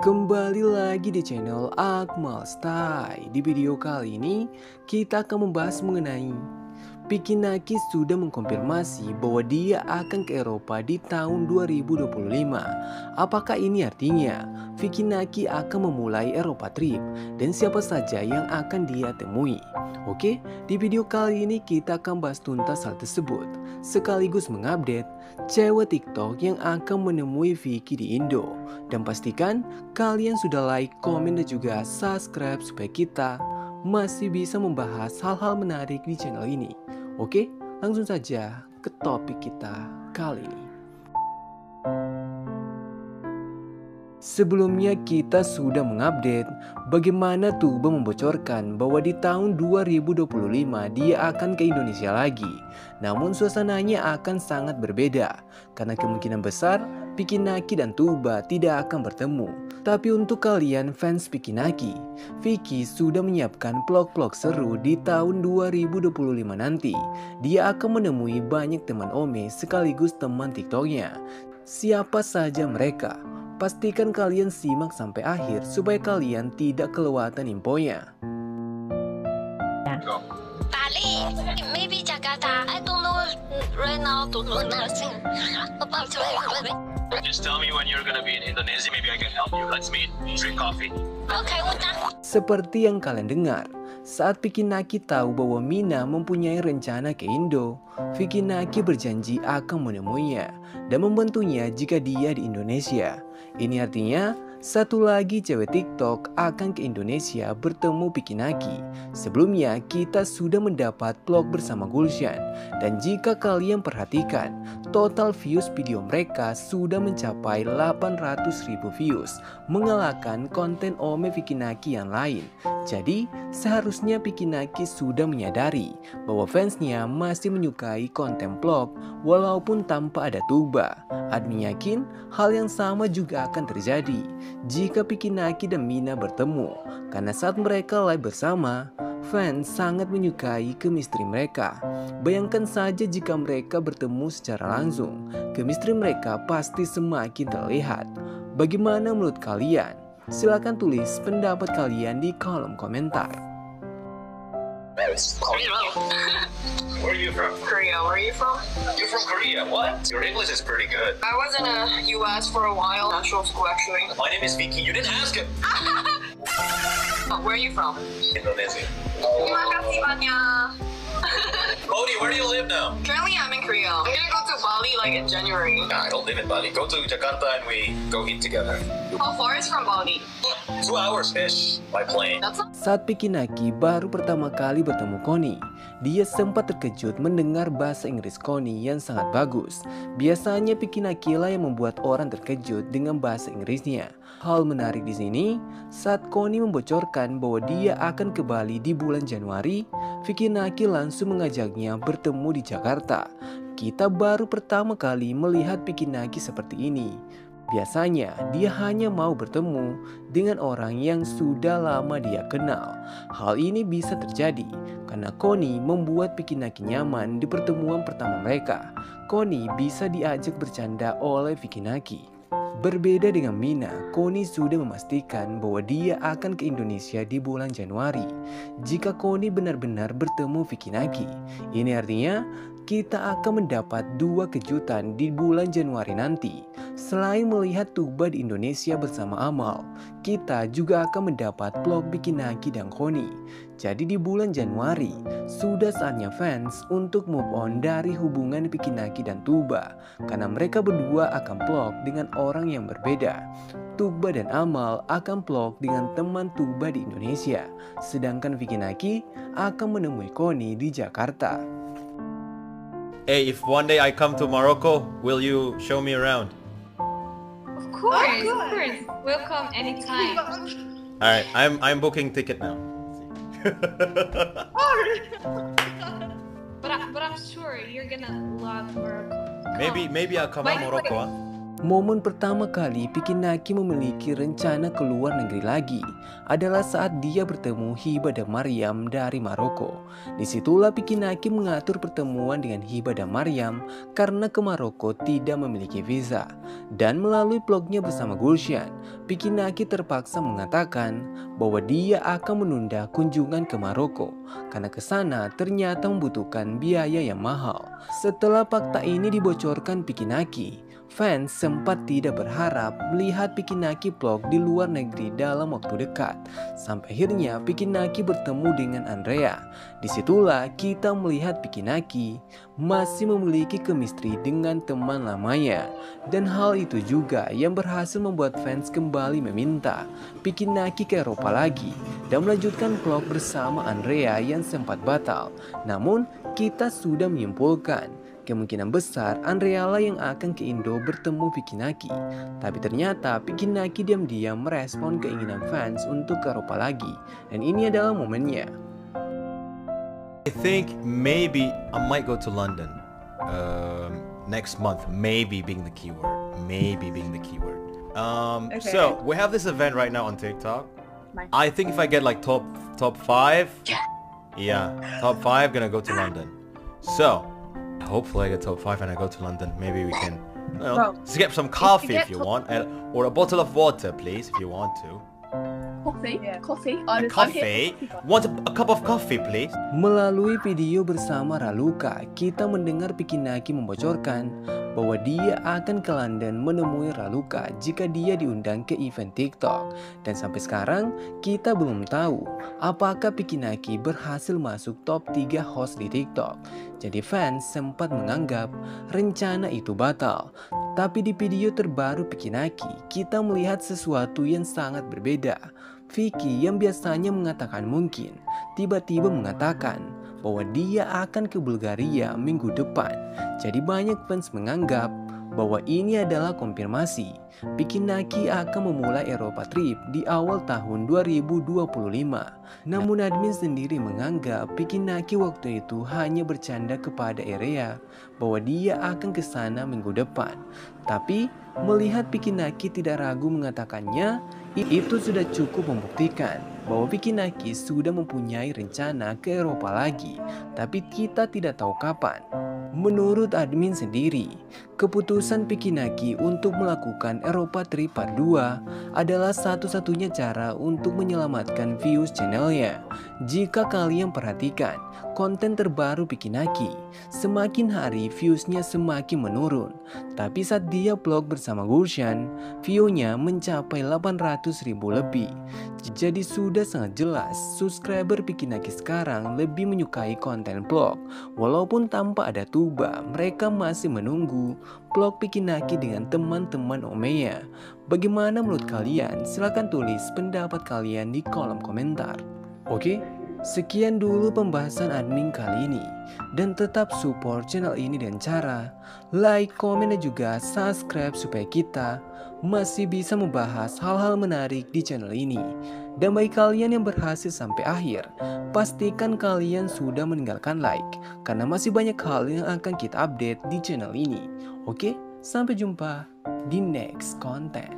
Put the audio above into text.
Kembali lagi di channel Akmal Style. Di video kali ini kita akan membahas mengenai Vicky Naki sudah mengkonfirmasi bahwa dia akan ke Eropa di tahun 2025. Apakah ini artinya Vicky Naki akan memulai Eropa trip dan siapa saja yang akan dia temui? Oke, di video kali ini kita akan bahas tuntas hal tersebut sekaligus mengupdate cewek TikTok yang akan menemui Vicky di Indo. Dan pastikan kalian sudah like, komen dan juga subscribe supaya kita masih bisa membahas hal-hal menarik di channel ini. Oke, langsung saja ke topik kita kali ini. Sebelumnya kita sudah mengupdate bagaimana Tuba membocorkan bahwa di tahun 2025 dia akan ke Indonesia lagi. Namun suasananya akan sangat berbeda karena kemungkinan besar Vicky Naki dan Tuba tidak akan bertemu. Tapi untuk kalian fans Vicky Naki, Vicky sudah menyiapkan vlog-vlog seru di tahun 2025 nanti. Dia akan menemui banyak teman Ome sekaligus teman TikToknya. Siapa saja mereka? Pastikan kalian simak sampai akhir supaya kalian tidak kelewatan infonya. Bali, maybe Jakarta. I don't know right now. Don't know nothing about it. Just tell me when you're gonna be in Indonesia. Maybe I can help you. Let's meet, drink coffee. Okay, udah. Seperti yang kalian dengar, saat Vicky Naki tahu bahwa Mina mempunyai rencana ke Indo, Vicky Naki berjanji akan menemuinya dan membantunya jika dia di Indonesia. Ini artinya satu lagi cewek TikTok akan ke Indonesia bertemu Vicky Naki. Sebelumnya kita sudah mendapat vlog bersama Gulshan. Dan jika kalian perhatikan, total views video mereka sudah mencapai 800.000 views, mengalahkan konten Ome Vicky Naki yang lain. Jadi seharusnya Vicky Naki sudah menyadari bahwa fansnya masih menyukai konten vlog walaupun tanpa ada Tuba. Admin yakin hal yang sama juga akan terjadi jika Vicky Naki dan Mina bertemu, karena saat mereka live bersama, fans sangat menyukai chemistry mereka. Bayangkan saja jika mereka bertemu secara langsung, chemistry mereka pasti semakin terlihat. Bagaimana menurut kalian? Silahkan tulis pendapat kalian di kolom komentar. Where are you from? Korea. Where are you from? You're from Korea. What? Your English is pretty good. I was in the US for a while, national school actually. My name is Vicky. You didn't ask it. Where are you from? Indonesia. Terima kasih banyak. Bodhi, where do you live now? Currently I'm in Korea. I'm gonna go to Bali like in January. Nah, I don't live in Bali. Go to Jakarta and we go eat together. How far is from Bali? 2 hours-ish by plane. That's not Saat Vicky Naki baru pertama kali bertemu Connie, dia sempat terkejut mendengar bahasa Inggris Connie yang sangat bagus. Biasanya Vicky Naki lah yang membuat orang terkejut dengan bahasa Inggrisnya. Hal menarik di sini, saat Connie membocorkan bahwa dia akan ke Bali di bulan Januari, Vicky Naki langsung mengajaknya bertemu di Jakarta. Kita baru pertama kali melihat Vicky Naki seperti ini. Biasanya dia hanya mau bertemu dengan orang yang sudah lama dia kenal. Hal ini bisa terjadi karena Connie membuat Vicky Naki nyaman di pertemuan pertama mereka. Connie bisa diajak bercanda oleh Vicky Naki. Berbeda dengan Mina, Connie sudah memastikan bahwa dia akan ke Indonesia di bulan Januari. Jika Connie benar-benar bertemu Vicky Naki, ini artinya kita akan mendapat 2 kejutan di bulan Januari nanti. Selain melihat Tuba di Indonesia bersama Amal, kita juga akan mendapat vlog Vicky Naki dan Connie. Jadi di bulan Januari, sudah saatnya fans untuk move on dari hubungan Vicky Naki dan Tuba, karena mereka berdua akan vlog dengan orang yang berbeda. Tuba dan Amal akan vlog dengan teman Tuba di Indonesia, sedangkan Vicky Naki akan menemui Connie di Jakarta. Hey, if one day I come to Morocco, will you show me around? Of course. Welcome anytime. Alright, I'm booking ticket now. But I'm sure you're gonna love Morocco. Maybe I'll come to By the way- Morocco. Momen pertama kali Pikinaki memiliki rencana keluar negeri lagi adalah saat dia bertemu Hiba dan Maryam dari Maroko. Disitulah Pikinaki mengatur pertemuan dengan Hiba dan Maryam karena ke Maroko tidak memiliki visa. Dan melalui blognya bersama Gulshan, Pikinaki terpaksa mengatakan bahwa dia akan menunda kunjungan ke Maroko karena ke sana ternyata membutuhkan biaya yang mahal. Setelah fakta ini dibocorkan Pikinaki, fans sempat tidak berharap melihat Pikinaki vlog di luar negeri dalam waktu dekat. Sampai akhirnya Pikinaki bertemu dengan Andrea. Disitulah kita melihat Pikinaki masih memiliki chemistry dengan teman lamanya. Dan hal itu juga yang berhasil membuat fans kembali meminta Pikinaki ke Eropa lagi dan melanjutkan vlog bersama Andrea yang sempat batal. Namun kita sudah menyimpulkan kemungkinan besar Andrea lah yang akan ke Indo bertemu Pikinaki. Tapi ternyata Pikinaki diam-diam merespon keinginan fans untuk ke Eropa lagi. Dan ini adalah momennya. I think maybe I might go to London next month. Maybe being the keyword. Maybe being the keyword. So we have this event right now on TikTok. I think if I get like top 5, yeah, top 5, gonna go to London. So hopefully I get top 5 and I go to London. Maybe we can, get some coffee if you want, or a bottle of water, please, if you want to. Coffee? Yeah. Coffee? A coffee? Want a cup of coffee, please? Melalui video bersama Raluca, kita mendengar Pikinaki membocorkan bahwa dia akan ke London menemui Raluca jika dia diundang ke event TikTok. Dan sampai sekarang kita belum tahu apakah Pikinaki berhasil masuk top 3 host di TikTok. Jadi fans sempat menganggap rencana itu batal. Tapi di video terbaru Pikinaki, kita melihat sesuatu yang sangat berbeda. Vicky yang biasanya mengatakan mungkin, tiba-tiba mengatakan bahwa dia akan ke Bulgaria minggu depan. Jadi banyak fans menganggap bahwa ini adalah konfirmasi Pikinaki akan memulai Eropa trip di awal tahun 2025. Namun admin sendiri menganggap Pikinaki waktu itu hanya bercanda kepada Area bahwa dia akan ke sana minggu depan. Tapi melihat Pikinaki tidak ragu mengatakannya, itu sudah cukup membuktikan bahwa Pikinaki sudah mempunyai rencana ke Eropa lagi, tapi kita tidak tahu kapan. Menurut admin sendiri, keputusan Pikinaki untuk melakukan Eropa Trip Part 2 adalah satu-satunya cara untuk menyelamatkan views channelnya. Jika kalian perhatikan konten terbaru Pikinaki, semakin hari viewsnya semakin menurun. Tapi saat dia vlog bersama Gulshan, view-nya mencapai 800.000 lebih. Jadi sudah sangat jelas subscriber Pikinaki sekarang lebih menyukai konten vlog. Walaupun tanpa ada tuba, mereka masih menunggu vlog Pikinaki dengan teman-teman Omeya. Bagaimana menurut kalian? Silahkan tulis pendapat kalian di kolom komentar. Oke, sekian dulu pembahasan admin kali ini. Dan tetap support channel ini dengan cara like, komen, dan juga subscribe supaya kita masih bisa membahas hal-hal menarik di channel ini. Dan bagi kalian yang berhasil sampai akhir, pastikan kalian sudah meninggalkan like, karena masih banyak hal yang akan kita update di channel ini. Oke, sampai jumpa di next content.